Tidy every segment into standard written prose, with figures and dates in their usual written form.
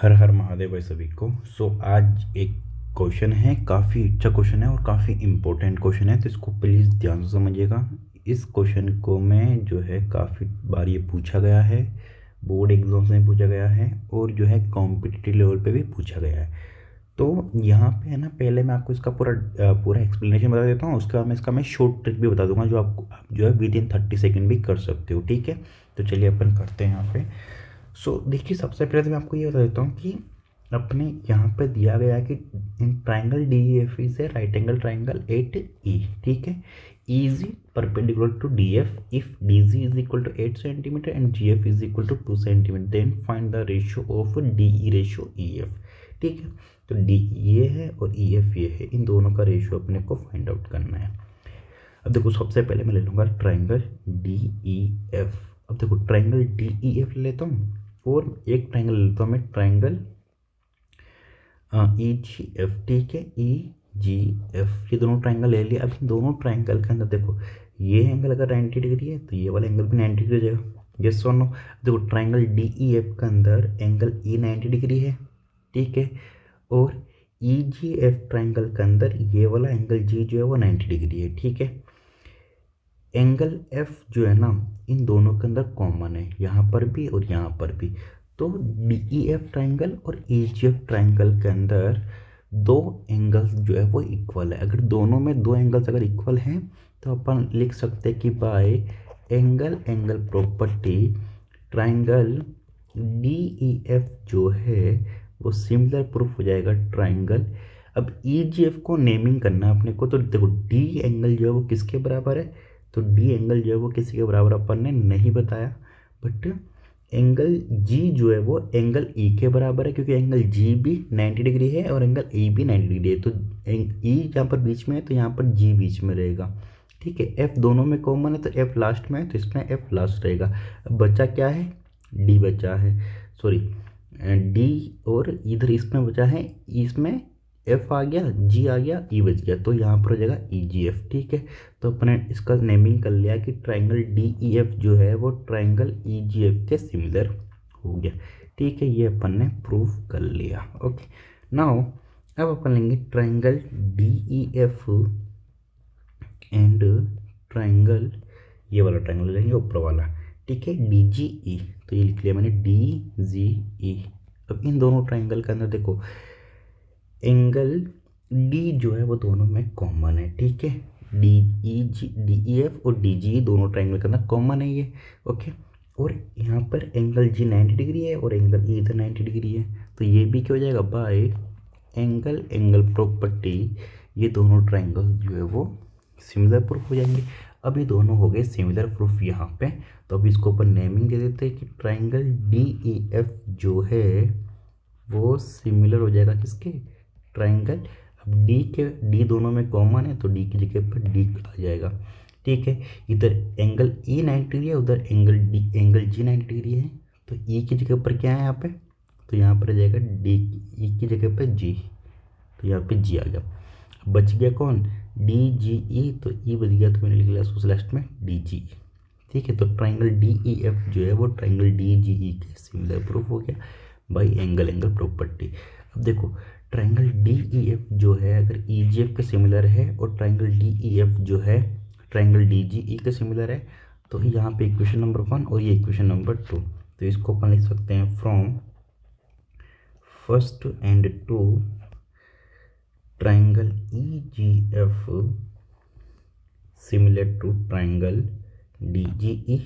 हर हर महादेव भाई सभी को। आज एक क्वेश्चन है, काफ़ी अच्छा क्वेश्चन है और काफ़ी इम्पोर्टेंट क्वेश्चन है, तो इसको प्लीज़ ध्यान से समझिएगा। इस क्वेश्चन को मैं जो है काफ़ी बार ये पूछा गया है, बोर्ड एग्जाम्स में पूछा गया है और जो है कॉम्पिटिटिव लेवल पे भी पूछा गया है। तो यहाँ पे है ना, पहले मैं आपको इसका पूरा एक्सप्लेनेशन बता देता हूँ, उसके बाद मैं इसका शॉर्ट ट्रिक भी बता दूंगा जो आप जो है विद इन 30 सेकेंड भी कर सकते हो। ठीक है, तो चलिए अपन करते हैं यहाँ पे। देखिए, सबसे पहले तो मैं आपको ये बता देता हूँ कि अपने यहाँ पे दिया गया है कि in triangle D F is a right angle triangle at E. ठीक है, E is perpendicular to D F if D G is equal to 8 centimetre and G F is equal to 2 centimetre, then find the ratio of D E ratio E F. ठीक है, तो D ये है और E F ये है, इन दोनों का रेशियो अपने को फाइंड आउट करना है। अब देखो, सबसे पहले मैं ले लूँगा ट्राइंगल डी ई एफ। अब देखो, ट्राइंगल डी ई एफ ले लेता हूँ और एक ट्राइंगल लेता हूँ मैं, ट्राइंगल ई जी एफ। ठीक है, ई जी एफ, ये दोनों ट्राइंगल ले लिया। अब इन दोनों ट्राइंगल के अंदर देखो, ये एंगल अगर 90 डिग्री है तो ये वाला एंगल भी 90 डिग्री हो जाएगा। यस और नो? देखो, ट्राइंगल डी ई एफ के अंदर एंगल ई 90 डिग्री है। ठीक है, और ई जी एफ ट्राइंगल के अंदर ये वाला एंगल जी जो है वो 90 डिग्री है। ठीक है, एंगल एफ जो है ना, इन दोनों के अंदर कॉमन है, यहाँ पर भी और यहाँ पर भी। तो डी ई एफ ट्राइंगल और ई जी एफ ट्राइंगल के अंदर दो एंगल्स जो है वो इक्वल है। अगर दोनों में दो एंगल्स अगर इक्वल हैं तो अपन लिख सकते हैं कि bye angle angle property triangle D E F जो है वो सिमिलर प्रूफ हो जाएगा ट्राइंगल। अब ई जी एफ को नेमिंग करना है अपने को, तो देखो डी एंगल जो है वो किसके बराबर है, तो डी एंगल जो है वो किसी के बराबर अपन ने नहीं बताया, बट एंगल जी जो है वो एंगल ई के बराबर है, क्योंकि एंगल जी भी 90 डिग्री है और एंगल ई भी 90 डिग्री है। तो ई यहाँ पर बीच में है तो यहाँ पर जी बीच में रहेगा। ठीक है, एफ दोनों में कॉमन है तो एफ लास्ट में है तो इसमें एफ लास्ट रहेगा। अब बचा क्या है, डी बचा है, सॉरी डी, और इधर इसमें बचा है, इसमें एफ आ गया, जी आ गया, ई बच गया, तो यहाँ पर हो जाएगा ई जी एफ। ठीक है, तो अपने इसका नेमिंग कर लिया कि ट्राइंगल डी ई एफ जो है वो ट्राइंगल ई जी एफ के सिमिलर हो गया। ठीक है, ये अपन ने प्रूव कर लिया। ओके, नाउ अब अपन लेंगे triangle D E F and triangle, ये वाला ट्राइंगल लेंगे ऊपर वाला। ठीक है, डी जी ई, तो ये लिख लिया मैंने डी जी ई। अब इन दोनों ट्राइंगल के अंदर देखो, एंगल डी जो है वो दोनों में कॉमन है। ठीक है, डी ई एफ और डी जी दोनों ट्राइंगल के अंदर कॉमन है ये। ओके, और यहाँ पर एंगल जी 90 डिग्री है और एंगल ई इधर 90 डिग्री है, तो ये भी क्या हो जाएगा, बाय एंगल एंगल प्रॉपर्टी ये दोनों ट्राइंगल जो है वो सिमिलर प्रूफ हो जाएंगे। अब ये दोनों हो गए सिमिलर प्रूफ यहाँ पे, तो अब इसको अपन नेमिंग दे देते हैं कि ट्राइंगल डी ई एफ जो है वो सिमिलर हो जाएगा किसके, ट्राइंगल। अब डी दोनों में कॉमन है तो डी की जगह पर डी आ जाएगा। ठीक है, इधर एंगल ई 90 डिग्री है, उधर एंगल जी 90 डिग्री है, तो ई की जगह पर क्या है यहाँ पे, तो यहाँ पर आ जाएगा डी, ई की जगह पर जी, तो यहाँ पे जी आ गया। अब बच गया कौन, डी जी ई, तो ई बच गया तो मैंने लिख लिया उसको लास्ट में डी जी। ठीक है, तो ट्राइंगल डी ई एफ जो है वो ट्राइंगल डी जी ई के सिमिलर प्रूफ हो गया बाई एंगल एंगल प्रॉपर्टी। अब देखो, ट्राइंगल डी ई एफ जो है अगर ई जी एफ के सिमिलर है और ट्राइंगल डी ई एफ जो है ट्राइंगल डी जी ई के सिमिलर है, तो यहाँ पे इक्वेशन नंबर 1 और ये इक्वेशन नंबर 2, तो इसको अपन लिख सकते हैं from first and two triangle E G F similar to triangle D G E.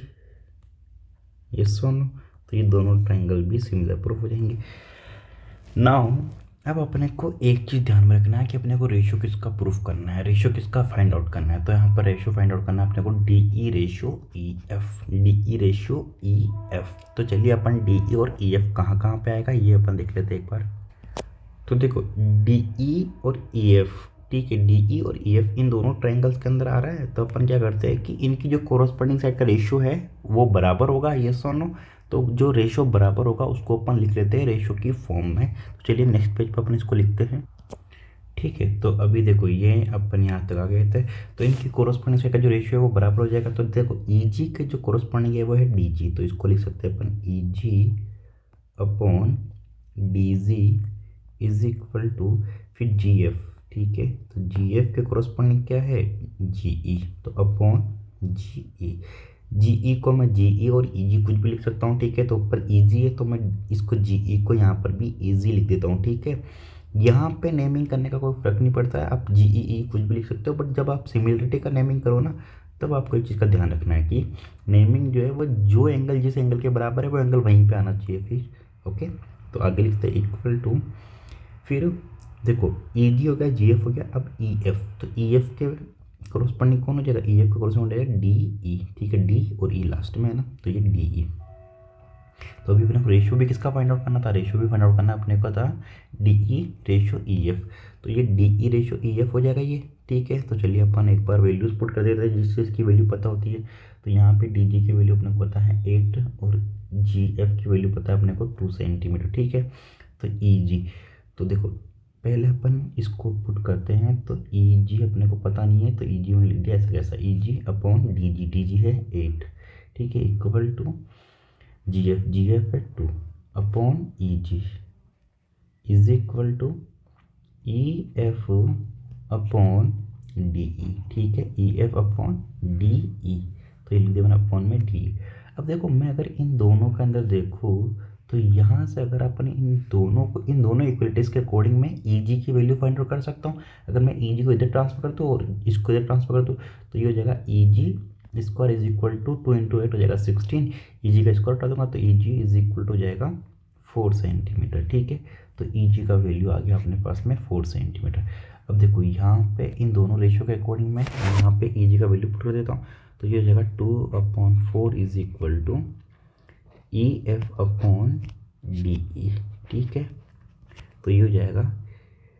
ये सुनो, तो ये दोनों ट्राइंगल भी सिमिलर प्रूफ हो जाएंगे। नाउ अब अपने को एक चीज़ ध्यान में रखना है कि अपने को रेशियो किसका प्रूफ करना है, रेशियो किसका फाइंड आउट करना है। तो यहाँ पर रेशियो फाइंड आउट करना है अपने को D E ratio E F, D E ratio E F. तो चलिए अपन डी ई और ई एफ कहाँ कहाँ पे आएगा ये अपन देख लेते हैं एक बार। तो देखो, डी ई और ई एफ, ठीक है, डी ई और ई एफ इन दोनों ट्राइंगल्स के अंदर आ रहा है, तो अपन क्या करते हैं कि इनकी जो कोरस्पॉन्डिंग साइड का रेशियो है वो बराबर होगा, यस और नो। तो जो रेशियो बराबर होगा उसको अपन लिख लेते हैं रेशियो की फॉर्म में। तो चलिए नेक्स्ट पेज पर अपन इसको लिखते हैं। ठीक है, तो अभी देखो ये अपन यहाँ तक आ गए थे, तो इनकी कोरस्पॉन्डिंग साइड का जो रेशियो है वो बराबर हो जाएगा। तो देखो ई जी के जो कोरस्पॉन्डिंग है वो है डी जी, तो इसको लिख सकते हैं अपन E G upon D G is equal to फिर जी एफ, ठीक है। तो जी एफ के कॉरस्पॉन्डिंग क्या है, जी ई, तो अपॉन जी ई। जी ई को मैं जी ई और ई जी कुछ भी लिख सकता हूँ, ठीक है। तो ऊपर ई जी है तो मैं इसको जी ई को यहाँ पर भी ई जी लिख देता हूँ, ठीक है। यहाँ पे नेमिंग करने का कोई फर्क नहीं पड़ता है, आप जी ई ई कुछ भी लिख सकते हो, बट जब आप सिमिलरिटी का नेमिंग करो ना, तब आपको एक चीज़ का ध्यान रखना है कि नेमिंग जो है वो जो एंगल जिस एंगल के बराबर है वो एंगल वहीं पे आना चाहिए फिर, ओके। तो आगे लिखते हैं इक्वल टू, फिर देखो ई जी हो गया, जी एफ हो गया, अब ई एफ। तो ई एफ के कॉरस्पॉन्डिंग कौन हो जाएगा, ई एफ का कॉरस्पॉन्डिंग हो जाएगा डी ई, ठीक है। डी और ई लास्ट में है ना, तो ये डी ई। तो अभी अपने को रेशियो भी किसका फाइंड आउट करना था, रेशियो भी फाइंड आउट करना अपने को था D E ratio E F. तो ये D E ratio E F हो जाएगा ये, ठीक है। तो चलिए अपन एक बार वैल्यूज पुट कर देते हैं जिससे इसकी वैल्यू पता होती है। तो यहाँ पे डी जी की वैल्यू अपने को पता है 8 और जी एफ की वैल्यू पता है अपने को 2 सेंटीमीटर, ठीक है। तो ई जी, तो देखो पहले अपन इसको पुट करते हैं। तो ई जी अपने को पता नहीं है, तो ई जी मैंने लिख दिया ऐसा कैसा, ई जी अपॉन डी जी है 8, ठीक है, इक्वल टू जी एफ है 2 upon E G is equal to E F upon D E, ठीक है, E F upon D E. तो ये लिख दिया मैंने अपॉन में डी। अब देखो मैं अगर इन दोनों के अंदर देखूँ तो यहाँ से अगर अपन इन दोनों इक्वलिटीज़ के अकॉर्डिंग मैं ई जी की वैल्यू फाइंड आउट कर सकता हूँ। अगर मैं ई जी को इधर ट्रांसफर कर दूँ और इसको इधर ट्रांसफर कर दूँ तो ये हो जाएगा E G square is equal to 2 into 8 हो जाएगा 16। ई जी का स्क्वायर हटा दूंगा तो ई जी इज इक्वल टू हो जाएगा 4 सेंटीमीटर, ठीक है। तो ई जी का वैल्यू आ गया अपने पास में 4 सेंटीमीटर। अब देखो यहाँ पे इन दोनों रेशियो के अकॉर्डिंग मैं यहाँ पे ई जी का वैल्यू पुट कर देता हूँ। तो ये हो जाएगा 2/4 is equal to E F upon D E, ठीक है। तो ये हो जाएगा,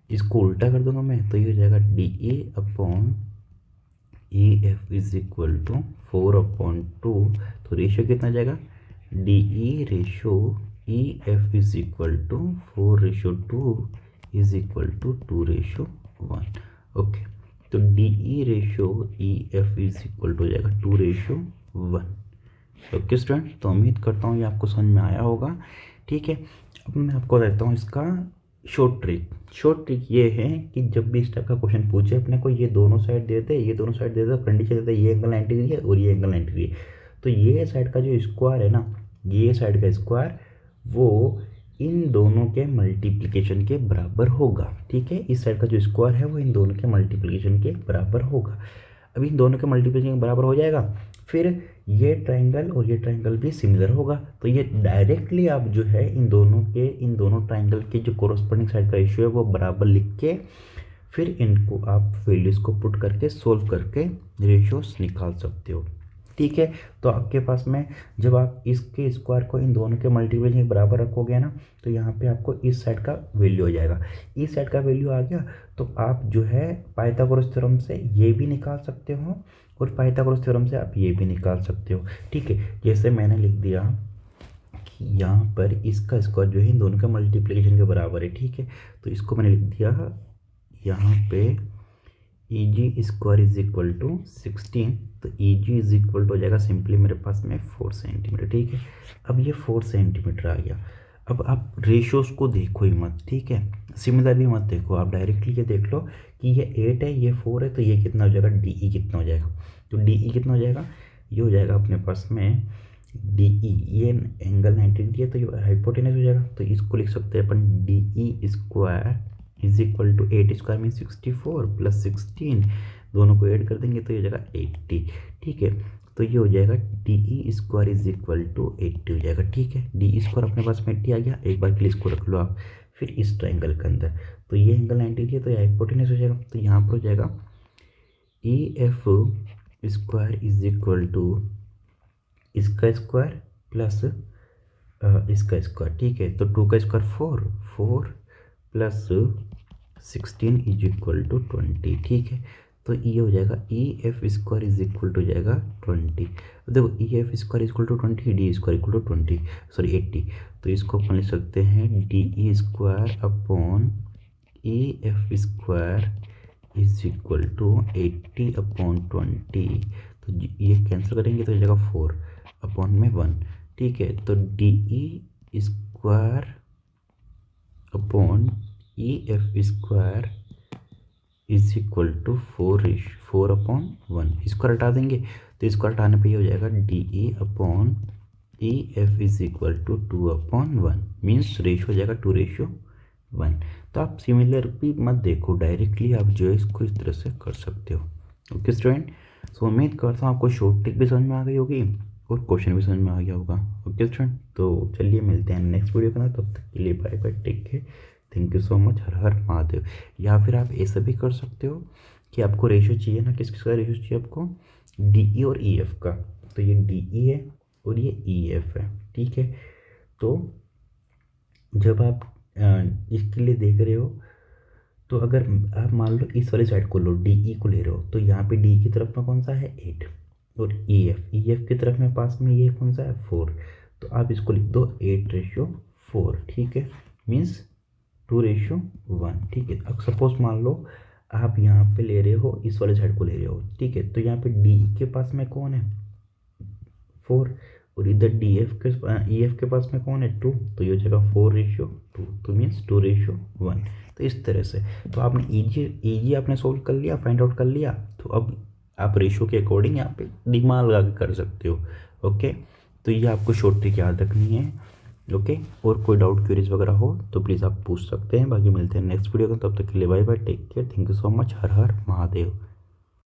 इसको उल्टा कर दूंगा मैं, तो ये हो जाएगा D E upon E F is equal to 4/2। तो रेशियो कितना जाएगा, D E ratio E F is equal to 4/2 is equal to 2/1, okay. तो D E ratio E F is equal to हो जाएगा 2/1, ओके स्टूडेंट। तो उम्मीद करता हूँ ये आपको समझ में आया होगा, ठीक है। अब मैं आपको बताता हूँ इसका शॉर्ट ट्रिक ये है कि जब भी इस टाइप का क्वेश्चन पूछे अपने को, ये दोनों साइड देते, ये दोनों साइड देते, कंडीशन देते ये एंगल 90 डिग्री है और ये एंगल 90 डिग्री है। तो ये साइड का जो स्क्वायर है ना, ये साइड का स्क्वायर वो इन दोनों के मल्टीप्लिकेशन के बराबर होगा, ठीक है। इस साइड का जो स्क्वायर है वो इन दोनों के मल्टीप्लिकेशन के बराबर होगा। अब इन दोनों के मल्टीप्लिकेशन के बराबर हो जाएगा, फिर ये ट्राइंगल और ये ट्राइंगल भी सिमिलर होगा। तो ये डायरेक्टली आप जो है इन दोनों ट्राइंगल के जो कोरस्पॉन्डिंग साइड का रेशियो है वो बराबर लिख के फिर इनको आप वैल्यूज़ को पुट करके सोल्व करके रेशियोस निकाल सकते हो, ठीक है। तो आपके पास में जब आप इसके स्क्वायर को इन दोनों के मल्टीप्लिकेशन के बराबर रखोगे ना, तो यहाँ पे आपको इस साइड का वैल्यू हो जाएगा। इस साइड का वैल्यू आ गया तो आप जो है पाइथागोरस थ्योरम से ये भी निकाल सकते हो और पाइथागोरस थ्योरम से आप ये भी निकाल सकते हो, ठीक है। जैसे मैंने लिख दिया कि यहाँ पर इसका स्क्वायर जो है इन दोनों का मल्टीप्लिकेशन के बराबर है, ठीक है। तो इसको मैंने लिख दिया यहाँ पे ई G square is equal to 16। तो ई जी इज इक्वल टू हो जाएगा सिंपली मेरे पास में 4 सेंटीमीटर, ठीक है। अब ये 4 सेंटीमीटर आ गया। अब आप रेशियोज को देखो ही मत, ठीक है, सिमिलर भी मत देखो, आप डायरेक्टली ये देख लो कि ये 8 है ये 4 है, तो ये कितना हो जाएगा, डी ई कितना हो जाएगा। तो डी ई कितना हो जाएगा, ये हो जाएगा अपने पास में डी ई, ये एंगल 90 डिग्री है तो ये हाइपोटेनस हो जाएगा। तो इसको लिख सकते हैं अपन D E square is equal to 8 square mean 64 plus 16, दोनों को ऐड कर देंगे तो ये हो जाएगा 80, ठीक है। तो ये हो जाएगा D E square is equal to 80 हो जाएगा, ठीक है। डी ई स्क्वायर अपने पास में 80 आ गया, एक बार के लिए इसको रख लो आप। फिर इस ट्राइंगल के अंदर तो ये एंगल 90 डिग्री है तो ये हाइपोटेनस हो जाएगा। तो यहाँ पर हो जाएगा E F square is equal to इसका स्क्वायर प्लस इसका स्क्वायर, ठीक है। तो 2 का square 4 plus 16 is equal to 20, ठीक है। तो ये हो जाएगा E F square is equal to जाएगा 20। देखो E F square is equal to 20, D square equal to 80। तो इसको अपन लिख सकते हैं D E square upon E F square is equal to 80/20। तो ये कैंसिल करेंगे तो हो जाएगा 4 अपॉन में 1, ठीक है। तो D E square upon EF² is equal to 4/1। इसको हटा देंगे तो इसको हटाने पे ये हो जाएगा DE upon EF is equal to 2/1, means ratio हो जाएगा 2:1। तो आप सिमिलर भी मत देखो, डायरेक्टली आप जो है इसको इस तरह से कर सकते हो। ओके स्टूडेंट, सो उम्मीद करता हूँ आपको शॉर्ट ट्रिक भी समझ में आ गई होगी और क्वेश्चन भी समझ में आ गया होगा। ओके स्टूडेंट, तो चलिए मिलते हैं नेक्स्ट वीडियो के अंदर, तब तक के लिए bye bye, take care, thank you so much, Har Har Mahadev. या फिर आप ऐसा भी कर सकते हो कि आपको रेशियो चाहिए ना, किस किसका रेशियो चाहिए आपको, DE और EF का। तो ये DE है और ये EF है, ठीक है। तो जब आप इसके लिए देख रहे हो तो अगर आप मान लो इस वाली साइड को लो, DE को ले रहे हो, तो यहाँ पे D की तरफ में कौन सा है 8 और EF की तरफ में पास में ये कौन सा है 4। तो आप इसको लिख दो 8/4, ठीक है, मीन्स 2:1, ठीक है। अब सपोज मान लो आप यहाँ पे ले रहे हो, इस वाले साइड को ले रहे हो, ठीक है। तो यहाँ पे D के पास में कौन है 4 और इधर EF के पास में कौन है 2, तो ये हो जाएगा 4:2, तो मीन्स 2:1। तो इस तरह से तो आपने ईजी आपने सोल्व कर लिया, फाइंड आउट कर लिया। तो अब आप रेशियो के अकॉर्डिंग यहाँ पे दिमाग लगा के कर सकते हो। ओके, तो ये आपको शॉर्ट ट्रिक याद रखनी है। ओके, और कोई डाउट क्वेरीज वगैरह हो तो प्लीज़ आप पूछ सकते हैं। बाकी मिलते हैं नेक्स्ट वीडियो में, तब तक के लिए bye bye, take care, thank you so much, Har Har Mahadev.